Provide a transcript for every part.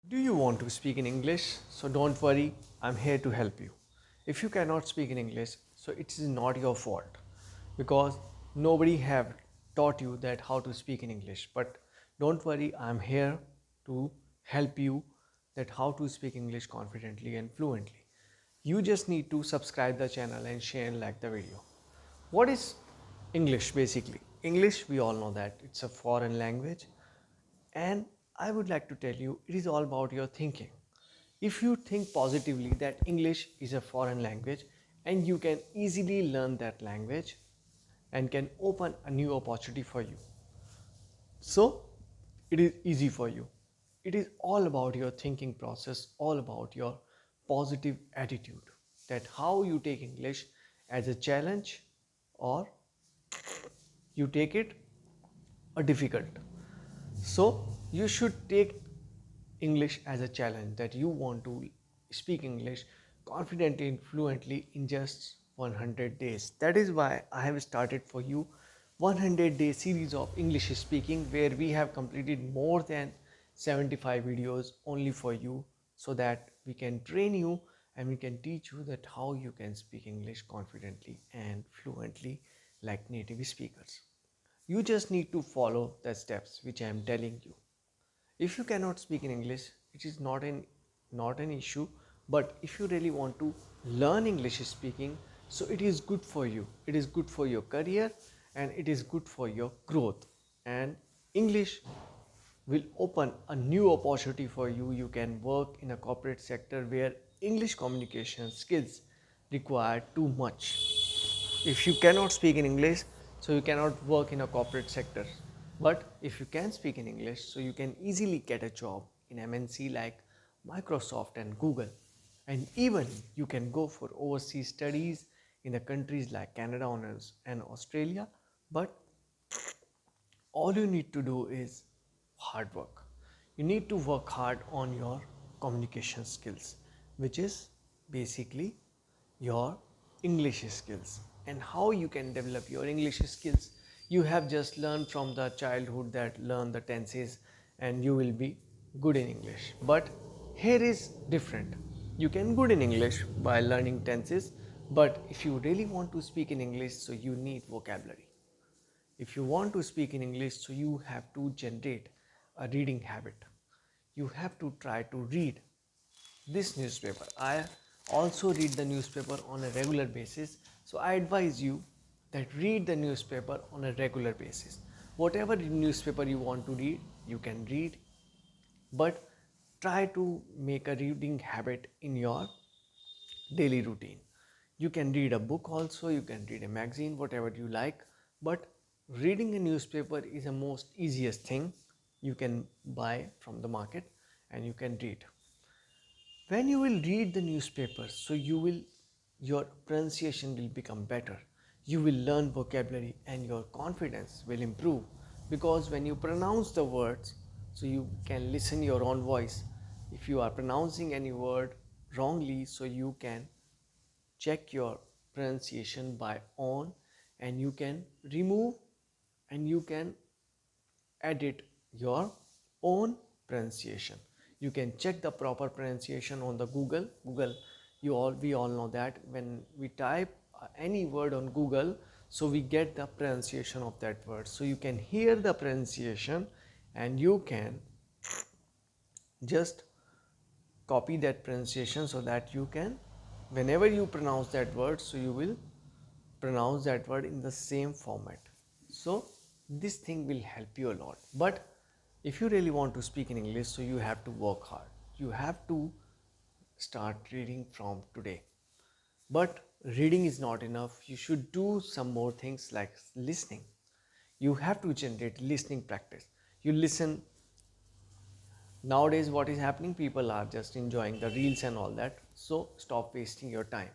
Do you want to speak in English? So don't worry, I'm here to help you. If you cannot speak in English, so it is not your fault because nobody have taught you that how to speak in English. But don't worry, I'm here to help you that how to speak English confidently and fluently. You just need to subscribe the channel and share and like the video. What is English basically? English, we all know that it's a foreign language, and I would like to tell you it is all about your thinking. If you think positively that English is a foreign language and you can easily learn that language and can open a new opportunity for you. So it is easy for you. It is all about your thinking process, all about your positive attitude. That how you take English as a challenge or you take it a difficult. So you should take English as a challenge that you want to speak English confidently and fluently in just 100 days. That is why I have started for you 100-day series of English speaking where we have completed more than 75 videos only for you so that we can train you and we can teach you that how you can speak English confidently and fluently like native speakers. You just need to follow the steps which I am telling you. If you cannot speak in English, it is not an issue, but if you really want to learn English speaking, so it is good for you. It is good for your career and it is good for your growth. And English will open a new opportunity for you. You can work in a corporate sector where English communication skills require too much. If you cannot speak in English, so you cannot work in a corporate sector. But if you can speak in English, so you can easily get a job in MNC like Microsoft and Google. And even you can go for overseas studies in the countries like Canada and Australia. But all you need to do is hard work. You need to work hard on your communication skills, which is basically your English skills. And how you can develop your English skills, you have just learned from the childhood that learn the tenses and you will be good in English. But here is different. You can good in English by learning tenses, but if you really want to speak in English, so you need vocabulary. If you want to speak in English, so you have to generate a reading habit. You have to try to read this newspaper. I also read the newspaper on a regular basis, so I advise you that read the newspaper on a regular basis. Whatever newspaper you want to read, you can read, but try to make a reading habit in your daily routine. You can read a book also, you can read a magazine, whatever you like, but reading a newspaper is the most easiest thing you can buy from the market and you can read. When you will read the newspaper, so your pronunciation will become better. You will learn vocabulary and your confidence will improve because when you pronounce the words, so you can listen your own voice. If you are pronouncing any word wrongly, so you can check your pronunciation by on and you can remove and you can edit your own pronunciation. You can check the proper pronunciation on the Google. We all know that when we type any word on Google, so we get the pronunciation of that word. So you can hear the pronunciation and you can just copy that pronunciation so that you can, whenever you pronounce that word, so you will pronounce that word in the same format. So this thing will help you a lot. But if you really want to speak in English, so you have to work hard. You have to start reading from today. But reading is not enough. You should do some more things like listening. You have to generate listening practice. You listen. Nowadays what is happening, people are just enjoying the reels and all that, so stop wasting your time.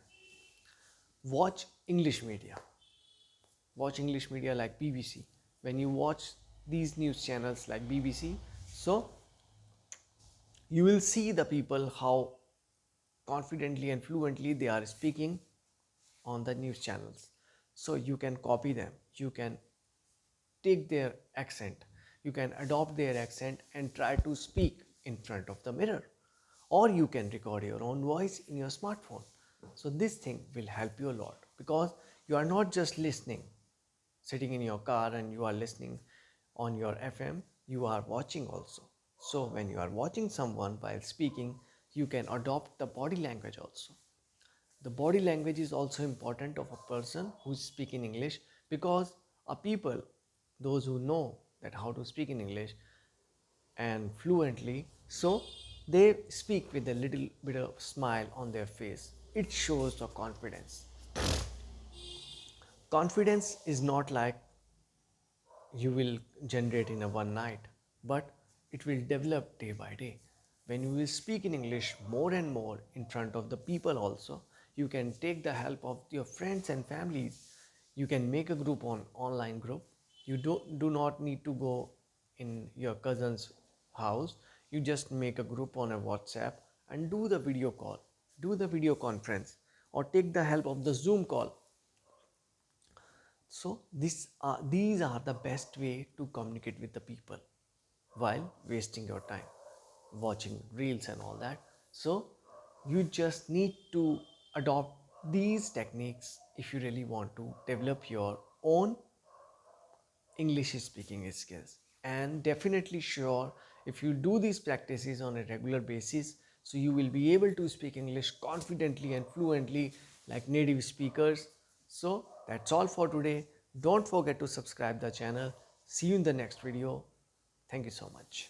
Watch English media. Watch English media like BBC. When you watch these news channels like BBC, so you will see the people how confidently and fluently they are speaking on the news channels. So you can copy them, you can take their accent, you can adopt their accent and try to speak in front of the mirror, or you can record your own voice in your smartphone. So this thing will help you a lot, because you are not just listening sitting in your car and you are listening on your FM, you are watching also. So when you are watching someone while speaking, you can adopt the body language also. The body language is also important of a person who is speaking English, because a people, those who know that how to speak in English and fluently, so they speak with a little bit of smile on their face. It shows the confidence. Confidence is not like you will generate in a one night, but it will develop day by day. When you will speak in English more and more in front of the people also, you can take the help of your friends and families. You can make a group on online group. You do not need to go in your cousin's house. You just make a group on a WhatsApp and do the video call, do the video conference, or take the help of the Zoom call. So these are the best way to communicate with the people while wasting your time watching reels and all that. So you just need to adopt these techniques if you really want to develop your own English speaking skills. And definitely sure, if you do these practices on a regular basis, so you will be able to speak English confidently and fluently like native speakers. So that's all for today. Don't forget to subscribe the channel. See you in the next video. Thank you so much.